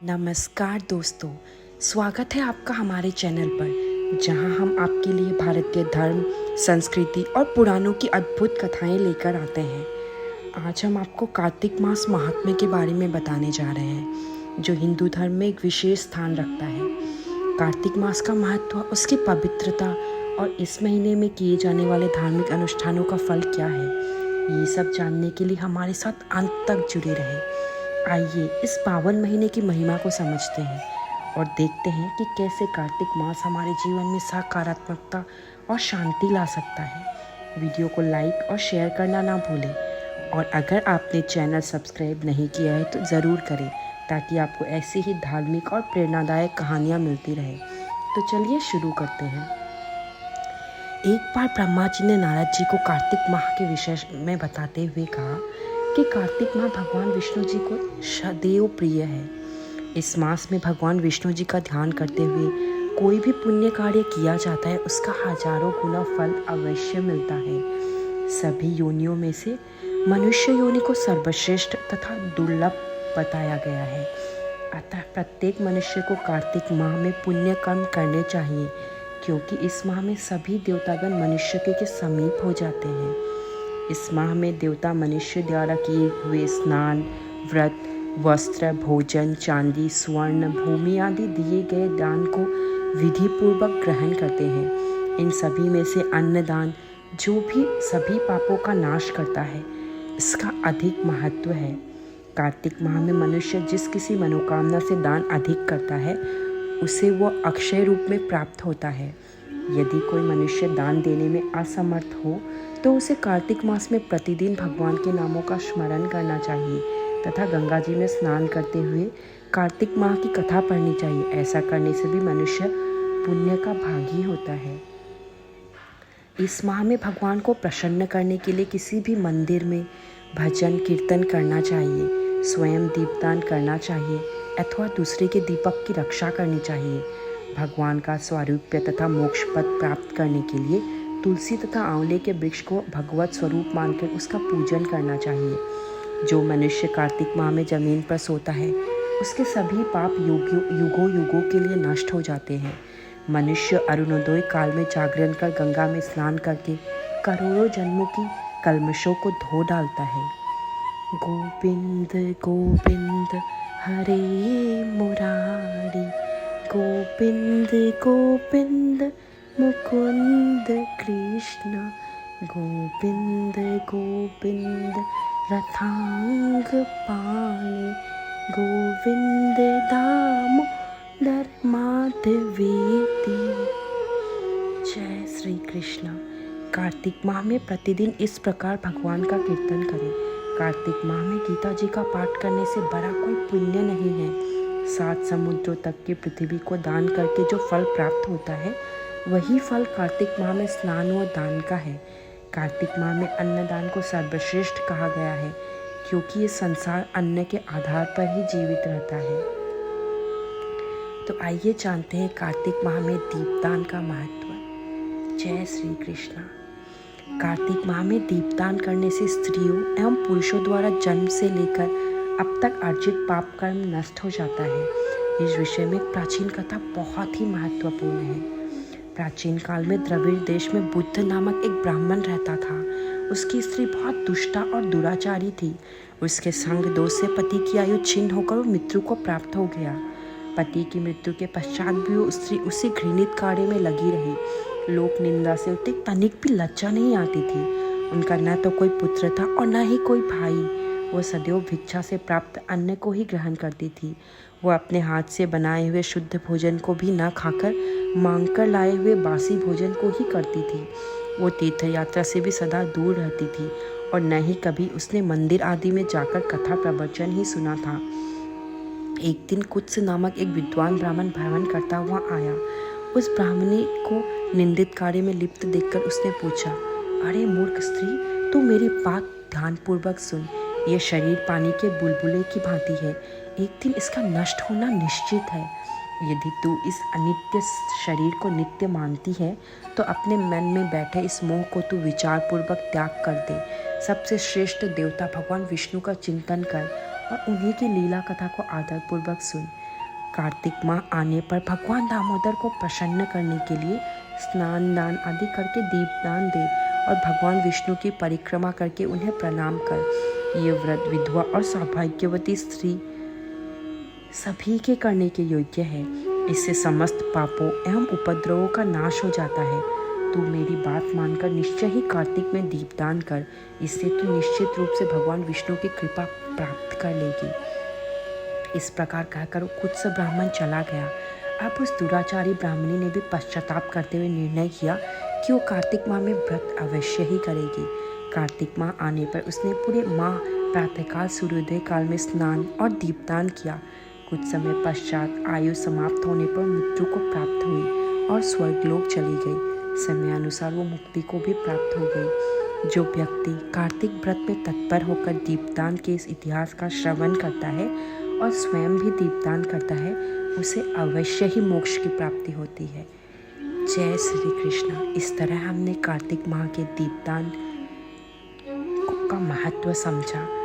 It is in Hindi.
नमस्कार दोस्तों, स्वागत है आपका हमारे चैनल पर जहां हम आपके लिए भारतीय धर्म, संस्कृति और पुराणों की अद्भुत कथाएं लेकर आते हैं। आज हम आपको कार्तिक मास महात्म्य के बारे में बताने जा रहे हैं, जो हिंदू धर्म में एक विशेष स्थान रखता है। कार्तिक मास का महत्व, उसकी पवित्रता और इस महीने में किए जाने वाले धार्मिक अनुष्ठानों का फल क्या है, ये सब जानने के लिए हमारे साथ अंत तक जुड़े रहे। आइए इस पावन महीने की महिमा को समझते हैं और देखते हैं कि कैसे कार्तिक मास हमारे जीवन में सकारात्मकता और शांति ला सकता है। वीडियो को लाइक और शेयर करना ना भूलें और अगर आपने चैनल सब्सक्राइब नहीं किया है तो ज़रूर करें, ताकि आपको ऐसी ही धार्मिक और प्रेरणादायक कहानियाँ मिलती रहे। तो चलिए शुरू करते हैं। एक बार ब्रह्मा जी ने नारद जी को कार्तिक माह के विषय में बताते हुए कहा कि कार्तिक माह भगवान विष्णु जी को सदैव प्रिय है। इस मास में भगवान विष्णु जी का ध्यान करते हुए कोई भी पुण्य कार्य किया जाता है, उसका हजारों गुना फल अवश्य मिलता है। सभी योनियों में से मनुष्य योनि को सर्वश्रेष्ठ तथा दुर्लभ बताया गया है। अतः प्रत्येक मनुष्य को कार्तिक माह में पुण्य कर्म करने चाहिए, क्योंकि इस माह में सभी देवतागण मनुष्य के समीप हो जाते हैं। इस माह में देवता मनुष्य द्वारा किए हुए स्नान, व्रत, वस्त्र, भोजन, चांदी, स्वर्ण, भूमि आदि दिए गए दान को विधि पूर्वक ग्रहण करते हैं। इन सभी में से अन्नदान, जो भी सभी पापों का नाश करता है, इसका अधिक महत्व है। कार्तिक माह में मनुष्य जिस किसी मनोकामना से दान अधिक करता है, उसे वह अक्षय रूप में प्राप्त होता है। यदि कोई मनुष्य दान देने में असमर्थ हो तो उसे कार्तिक मास में प्रतिदिन भगवान के नामों का स्मरण करना चाहिए तथा गंगा जी में स्नान करते हुए कार्तिक माह की कथा पढ़नी चाहिए। ऐसा करने से भी मनुष्य पुण्य का भागी होता है। इस माह में भगवान को प्रसन्न करने के लिए किसी भी मंदिर में भजन कीर्तन करना चाहिए, स्वयं दीपदान करना चाहिए अथवा दूसरे के दीपक की रक्षा करनी चाहिए। भगवान का स्वारूप्य तथा मोक्ष पद प्राप्त करने के लिए तुलसी तथा आंवले के वृक्ष को भगवत स्वरूप मानकर उसका पूजन करना चाहिए। जो मनुष्य कार्तिक माह में जमीन पर सोता है, उसके सभी पाप युगों युगों के लिए नष्ट हो जाते हैं। मनुष्य अरुणोदय काल में जागरण कर गंगा में स्नान करके करोड़ों जन्मों की कल्मशों को धो डालता है। गोविंद गोविंद हरे मुरारी, गोविंद गोविंद मुकुंद कृष्ण, गोविंद गोविंद रथांग पाणि, गोविंद दामोदर माधवेति। जय श्री कृष्ण। कार्तिक माह में प्रतिदिन इस प्रकार भगवान का कीर्तन करें। कार्तिक माह में गीता जी का पाठ करने से बड़ा कोई पुण्य नहीं है। 7 समुद्रों तक की पृथ्वी को दान करके जो फल प्राप्त होता है, वही फल कार्तिक माह में स्नान और दान का है। कार्तिक माह में अन्नदान को सर्वश्रेष्ठ कहा गया है, क्योंकि ये संसार अन्न के आधार पर ही जीवित रहता है। तो आइए जानते हैं कार्तिक माह में दीपदान का महत्व। जय श्री कृष्ण। कार्तिक माह में दीपदान करने से स्त्रियों एवं पुरुषों द्वारा जन्म से लेकर अब तक अर्जित पाप कर्म नष्ट हो जाता है। इस विषय में प्राचीन कथा बहुत ही महत्वपूर्ण है। प्राचीन काल में द्रविड़ देश में बुद्ध नामक एक ब्राह्मण रहता था। उसकी स्त्री बहुत दुष्टा और दुराचारी थी। उसके संग दोष से पति की आयु छिन्न होकर वो मृत्यु को प्राप्त हो गया। पति की मृत्यु के पश्चात भी वो स्त्री उसी घृणित कार्य में लगी रही। लोक निंदा से उसे तनिक भी लज्जा नहीं आती थी। उनका न तो कोई पुत्र था और न ही कोई भाई। वो सदैव भिक्षा से प्राप्त अन्न को ही ग्रहण करती थी। वो अपने हाथ से बनाए हुए शुद्ध भोजन को भी न खाकर मांगकर लाए हुए बासी भोजन को ही करती थी। वो तीर्थ यात्रा से भी सदा दूर रहती थी और न ही कभी उसने मंदिर आदि में जाकर कथा प्रवचन ही सुना था। एक दिन कुत्स नामक एक विद्वान ब्राह्मण भ्रमण करता हुआ आया। उस ब्राह्मणी को निंदित कार्य में लिप्त देखकर उसने पूछा, अरे मूर्ख स्त्री, तू मेरी बात ध्यानपूर्वक सुन। यह शरीर पानी के बुलबुले की भांति है। एक दिन इसका नष्ट होना निश्चित है। यदि तू इस अनित्य शरीर को नित्य मानती है, तो अपने मन में बैठे इस मोह को तू विचारपूर्वक त्याग कर दे। सबसे श्रेष्ठ देवता भगवान विष्णु का चिंतन कर और उन्हीं की लीला कथा को आदरपूर्वक सुन। कार्तिक माह आने पर भगवान दामोदर को प्रसन्न करने के लिए स्नान दान आदि करके दीपदान दे और भगवान विष्णु की परिक्रमा करके उन्हें प्रणाम कर। ये व्रत विधवा और सौभाग्यवती स्त्री सभी के करने के योग्य है। इससे समस्त पापों एवं उपद्रवों का नाश हो जाता है। तू मेरी बात मानकर निश्चय ही कार्तिक में दीपदान कर, इससे तू निश्चित रूप से भगवान विष्णु की कृपा प्राप्त कर लेगी। इस प्रकार कहकर वो खुद से ब्राह्मण चला गया। अब उस दुराचारी ब्राह्मणी ने भी पश्चाताप करते हुए निर्णय किया कि वो कार्तिक माह में व्रत अवश्य ही करेगी। कार्तिक माह आने पर उसने पूरे माह प्रातःकाल सूर्योदय काल में स्नान और दीपदान किया। कुछ समय पश्चात आयु समाप्त होने पर मृत्यु को प्राप्त हुई और स्वर्गलोक चली गई। समय अनुसार वो मुक्ति को भी प्राप्त हो गई। जो व्यक्ति कार्तिक व्रत में तत्पर होकर दीपदान के इस इतिहास का श्रवण करता है और स्वयं भी दीपदान करता है, उसे अवश्य ही मोक्ष की प्राप्ति होती है। जय श्री कृष्ण। इस तरह हमने कार्तिक माह के दीपदान का महत्व समझा।